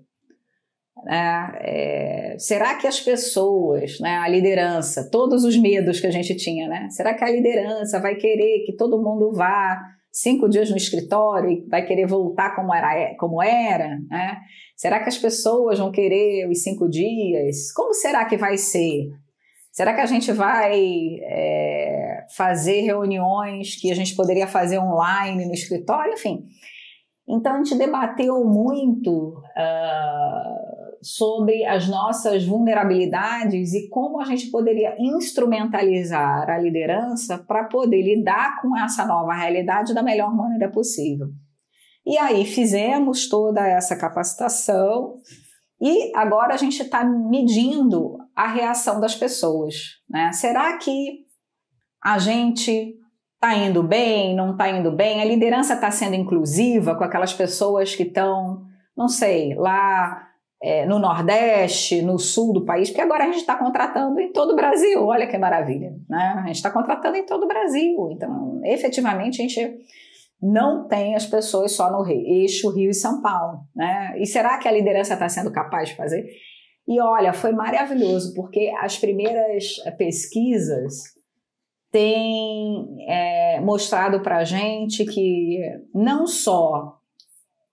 S2: Será que as pessoas, né, a liderança, todos os medos que a gente tinha, né? Será que a liderança vai querer que todo mundo vá 5 dias no escritório e vai querer voltar como era, né? Será que as pessoas vão querer os 5 dias? Como será que vai ser? Será que a gente vai fazer reuniões que a gente poderia fazer online no escritório? Enfim, então a gente debateu muito sobre as nossas vulnerabilidades e como a gente poderia instrumentalizar a liderança para poder lidar com essa nova realidade da melhor maneira possível. E aí fizemos toda essa capacitação e agora a gente está medindo a reação das pessoas, né? Será que a gente Está indo bem, não está indo bem? A liderança está sendo inclusiva com aquelas pessoas que estão, não sei, lá no Nordeste, no Sul do país, porque agora a gente está contratando em todo o Brasil, olha que maravilha, né? A gente está contratando em todo o Brasil, então efetivamente a gente não tem as pessoas só no eixo Rio e São Paulo, né? E será que a liderança está sendo capaz de fazer? E olha, foi maravilhoso, porque as primeiras pesquisas têm mostrado para a gente que não só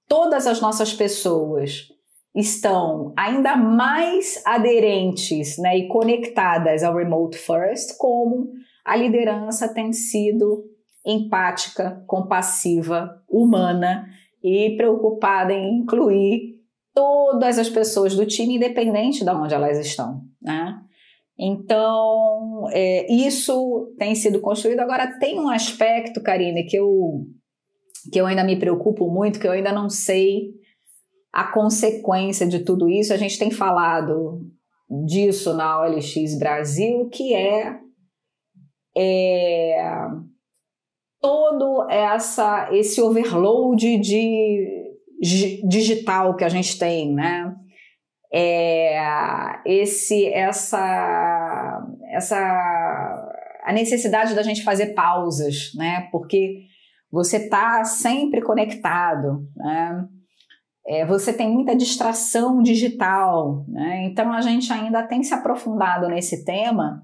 S2: todas as nossas pessoas estão ainda mais aderentes, né, e conectadas ao Remote First, como a liderança tem sido empática, compassiva, humana e preocupada em incluir todas as pessoas do time, independente de onde elas estão, né? Então, isso tem sido construído. Agora, tem um aspecto, Karine, que eu ainda me preocupo muito, que eu ainda não sei a consequência de tudo isso. A gente tem falado disso na OLX Brasil, que todo esse overload digital que a gente tem, né? A necessidade da gente fazer pausas, né? Porque você está sempre conectado, né? Você tem muita distração digital, né? Então a gente ainda tem se aprofundado nesse tema,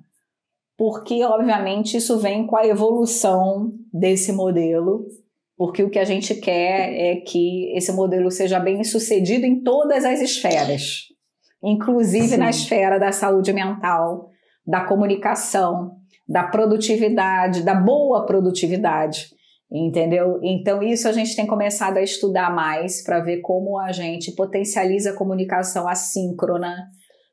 S2: porque obviamente isso vem com a evolução desse modelo, porque o que a gente quer é que esse modelo seja bem sucedido em todas as esferas, inclusive na esfera da saúde mental, da comunicação, da produtividade, da boa produtividade, entendeu? Então isso a gente tem começado a estudar mais para ver como a gente potencializa a comunicação assíncrona,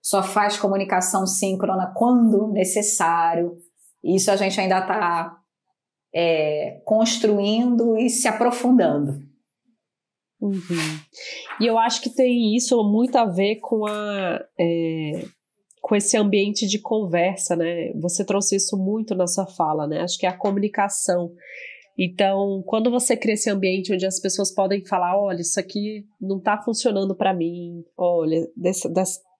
S2: só faz comunicação síncrona quando necessário. Isso a gente ainda está construindo e se aprofundando.
S1: Uhum. E eu acho que tem isso muito a ver com esse ambiente de conversa, né? Você trouxe isso muito na sua fala, né? Acho que é a comunicação. Então, quando você cria esse ambiente onde as pessoas podem falar, olha, isso aqui não está funcionando para mim, olha,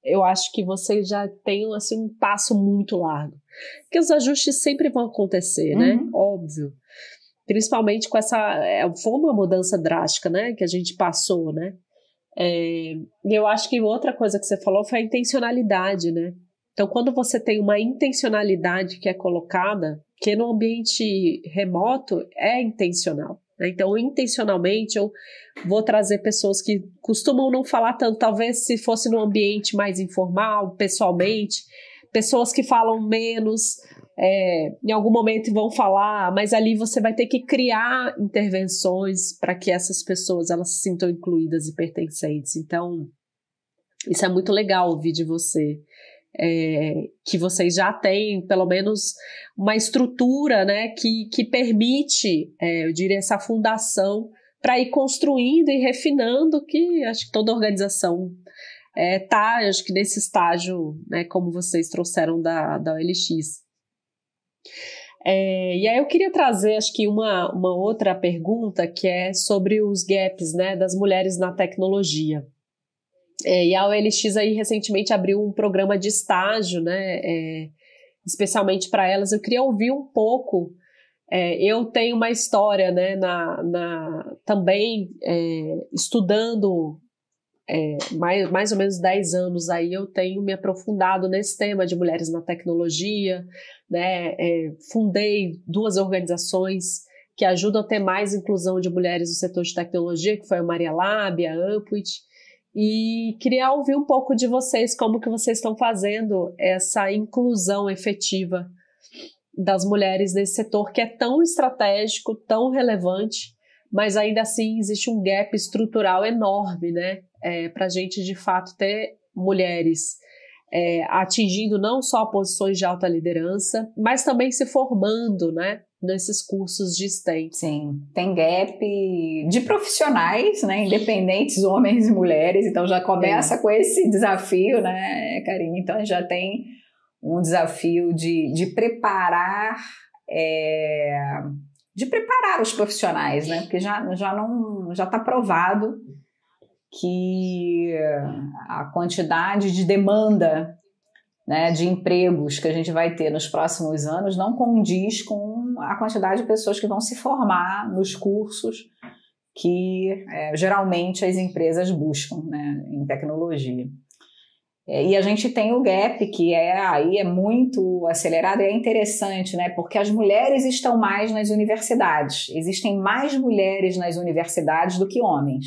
S1: eu acho que você já tem assim, um passo muito largo. Porque os ajustes sempre vão acontecer, né? Óbvio. Principalmente com foi uma mudança drástica, né? Que a gente passou, né? E eu acho que outra coisa que você falou foi a intencionalidade, né? Então, quando você tem uma intencionalidade que é colocada, que no ambiente remoto é intencional, né? Então, intencionalmente, eu vou trazer pessoas que costumam não falar tanto, talvez se fosse num ambiente mais informal, pessoalmente, pessoas que falam menos, em algum momento vão falar, mas ali você vai ter que criar intervenções para que essas pessoas elas se sintam incluídas e pertencentes. Então, isso é muito legal ouvir de você. Que vocês já têm, pelo menos, uma estrutura, né, que permite, eu diria, essa fundação para ir construindo e refinando, que acho que toda organização está, acho que nesse estágio, né, como vocês trouxeram da OLX. E aí eu queria trazer, acho que uma outra pergunta, que é sobre os gaps, né, das mulheres na tecnologia. E a OLX aí recentemente abriu um programa de estágio, né, especialmente para elas. Eu queria ouvir um pouco. Eu tenho uma história, né, também estudando mais ou menos 10 anos aí, eu tenho me aprofundado nesse tema de mulheres na tecnologia, né, fundei 2 organizações que ajudam a ter mais inclusão de mulheres no setor de tecnologia, que foi a Maria Lab, a Ampuit. E queria ouvir um pouco de vocês, como que vocês estão fazendo essa inclusão efetiva das mulheres nesse setor que é tão estratégico, tão relevante, mas ainda assim existe um gap estrutural enorme, né? Para a gente, de fato, ter mulheres atingindo não só posições de alta liderança, mas também se formando, né, nesses cursos de STEM.
S2: Sim, tem gap de profissionais, né, independentes, homens e mulheres, então já começa com esse desafio, né, Karine? Então já tem um desafio de preparar de preparar os profissionais, né? Porque já está provado que a quantidade de demanda, né, de empregos que a gente vai ter nos próximos anos não condiz com a quantidade de pessoas que vão se formar nos cursos que geralmente as empresas buscam, né, em tecnologia. E a gente tem o gap, que aí é muito acelerado e é interessante, né, porque as mulheres estão mais nas universidades. Existem mais mulheres nas universidades do que homens.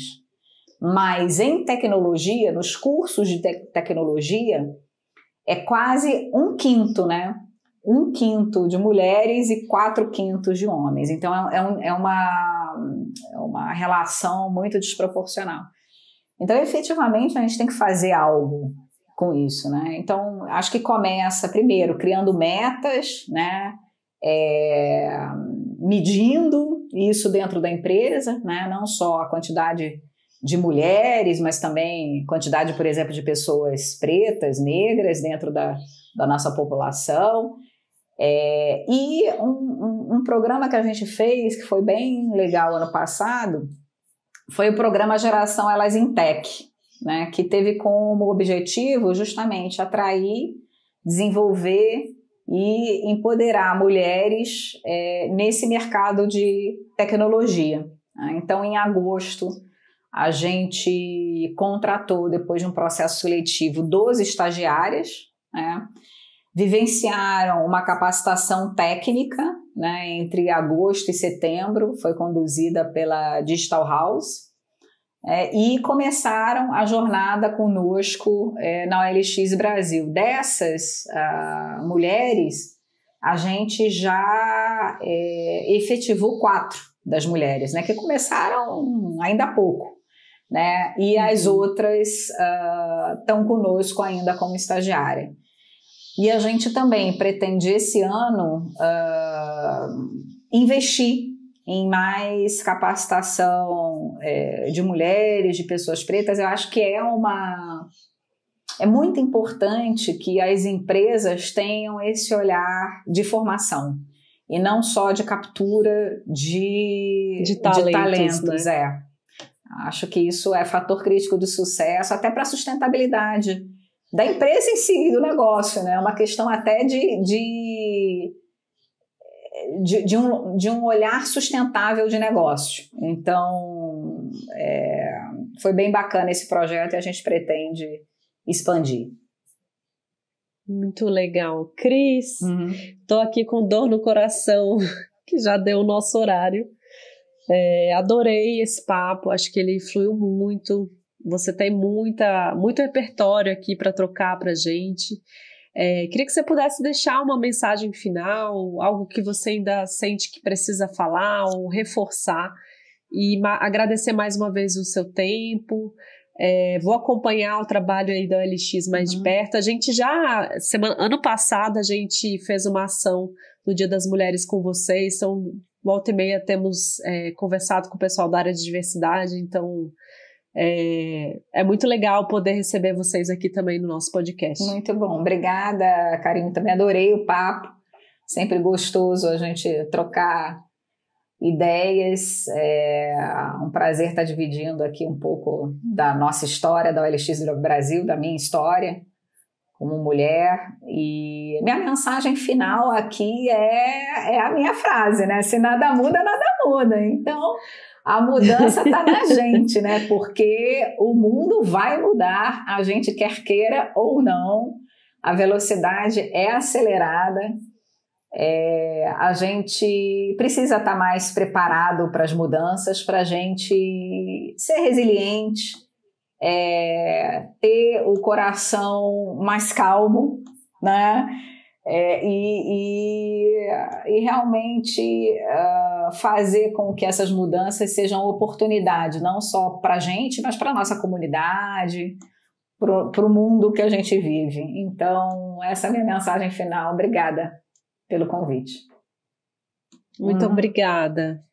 S2: Mas em tecnologia, nos cursos de tecnologia, é quase 1/5, né? 1/5 de mulheres e 4/5 de homens. Então, é uma relação muito desproporcional. Então, efetivamente, a gente tem que fazer algo com isso, né? Então, acho que começa, primeiro, criando metas, né? Medindo isso dentro da empresa, né? Não só a quantidade de mulheres, mas também quantidade, por exemplo, de pessoas pretas, negras dentro da nossa população. E um programa que a gente fez, que foi bem legal ano passado, foi o programa Geração Elas em Tech, né, que teve como objetivo justamente atrair, desenvolver e empoderar mulheres nesse mercado de tecnologia. Então, em agosto, a gente contratou, depois de um processo seletivo, 12 estagiárias, né? Vivenciaram uma capacitação técnica, né, entre agosto e setembro, foi conduzida pela Digital House, e começaram a jornada conosco na OLX Brasil. Dessas mulheres, a gente já efetivou 4 das mulheres, né, que começaram ainda há pouco. Né? E as outras estão conosco ainda como estagiária. E a gente também pretende esse ano investir em mais capacitação de mulheres, de pessoas pretas. Eu acho que é muito importante que as empresas tenham esse olhar de formação e não só de captura de talentos, né? Acho que isso é fator crítico de sucesso, até para a sustentabilidade da empresa em si, do negócio, né? É uma questão até de um olhar sustentável de negócio. Então, foi bem bacana esse projeto e a gente pretende expandir.
S1: Muito legal. Cris, tô aqui com dor no coração, que já deu o nosso horário. Adorei esse papo, acho que ele fluiu muito. Você tem muito repertório aqui para trocar para a gente. Queria que você pudesse deixar uma mensagem final, algo que você ainda sente que precisa falar ou reforçar, e agradecer mais uma vez o seu tempo. Vou acompanhar o trabalho aí da OLX mais de perto. A gente ano passado a gente fez uma ação no Dia das Mulheres com vocês, então volta e meia temos conversado com o pessoal da área de diversidade, então é muito legal poder receber vocês aqui também no nosso podcast.
S2: Muito bom, obrigada, Karine, também adorei o papo, sempre gostoso a gente trocar ideias, um prazer estar dividindo aqui um pouco da nossa história, da OLX Brasil, da minha história como mulher, e minha mensagem final aqui é a minha frase, né? Se nada muda, nada muda. Então, a mudança está na gente, né? Porque o mundo vai mudar, a gente quer queira ou não, a velocidade é acelerada, a gente precisa estar mais preparado para as mudanças, para a gente ser resiliente, ter o coração mais calmo, né? E realmente fazer com que essas mudanças sejam oportunidade, não só para a gente, mas para a nossa comunidade, para o mundo que a gente vive. Então, essa é a minha mensagem final. Obrigada pelo convite.
S1: Muito obrigada.